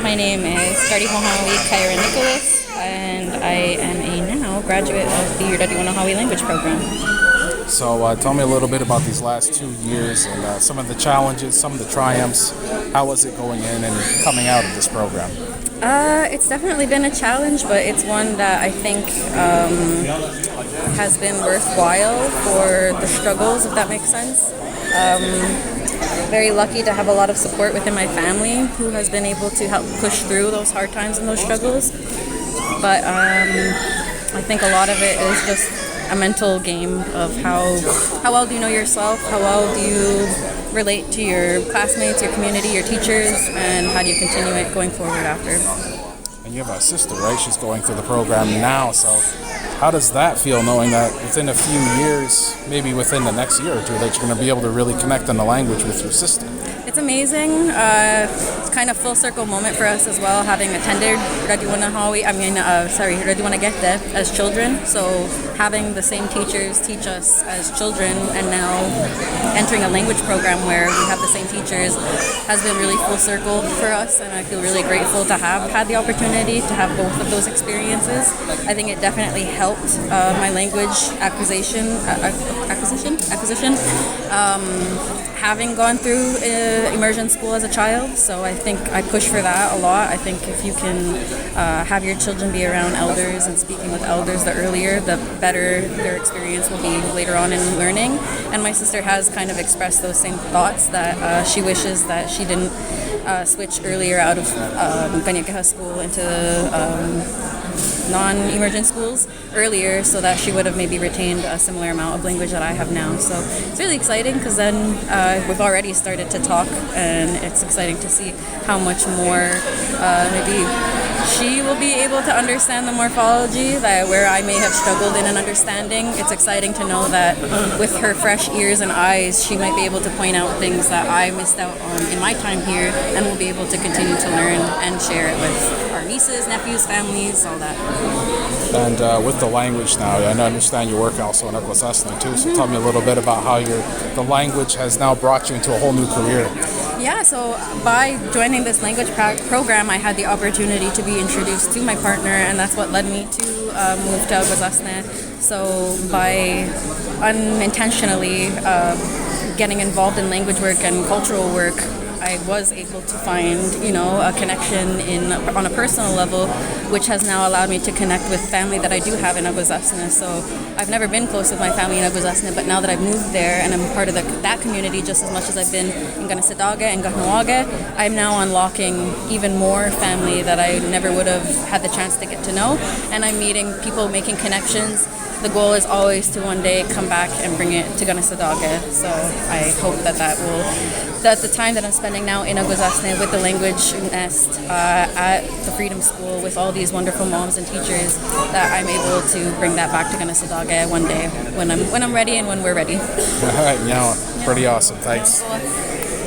My name is Karihwenhá Caira, and I am a now graduate of the Ratiwennenhawi language program. So tell me a little bit about these last 2 years and some of the challenges, some of the triumphs. How was it going in and coming out of this program? It's definitely been a challenge, but it's one that I think has been worthwhile for the struggles, if that makes sense. Very lucky to have a lot of support within my family who has been able to help push through those hard times and those struggles. But I think a lot of it is just a mental game of how well do you know yourself, how well do you relate to your classmates, your community, your teachers, and how do you continue it going forward after. And you have a sister, right? She's going through the program now, so how does that feel knowing that within a few years, maybe within the next year or two, that you're going to be able to really connect in the language with your sister? It's amazing. It's kind of full circle moment for us as well, having attended Ratiwennenhawi as children. So having the same teachers teach us as children and now entering a language program where we have the same teachers has been really full circle for us, and I feel really grateful to have had the opportunity to have both of those experiences. I think it definitely helped my language acquisition. Having gone through immersion school as a child, so I think I push for that a lot. I think if you can have your children be around elders and speaking with elders the earlier, the better their experience will be later on in learning. And my sister has kind of expressed those same thoughts, that she wishes that she didn't switch earlier out of Karihwenhá school into non-emergent schools earlier, so that she would have maybe retained a similar amount of language that I have now. So it's really exciting because then we've already started to talk, and it's exciting to see how much more maybe she will be able to understand the morphology that where I may have struggled in an understanding. It's exciting to know that with her fresh ears and eyes, she might be able to point out things that I missed out on in my time here, and will be able to continue to learn and share it with our nieces, nephews, families, all that. And with the language now, I understand you work also in Akwesasne too, so tell me a little bit about how the language has now brought you into a whole new career. Yeah, so by joining this language program, I had the opportunity to be introduced to my partner, and that's what led me to move to Akwesasne. So by unintentionally getting involved in language work and cultural work, I was able to find, a connection on a personal level, which has now allowed me to connect with family that I do have in Akwesasne. So I've never been close with my family in Akwesasne, but now that I've moved there and I'm part of that community just as much as I've been in Ganasidaga and Gahnuaga, I'm now unlocking even more family that I never would have had the chance to get to know. And I'm meeting people, making connections. The goal is always to one day come back and bring it to Ganasidaga. So I hope that the time that I'm spending now in Akwesasne with the language nest at the Freedom School with all these wonderful moms and teachers, that I'm able to bring that back to Ganasidaga one day when I'm ready and when we're ready. All right, pretty awesome. Thanks.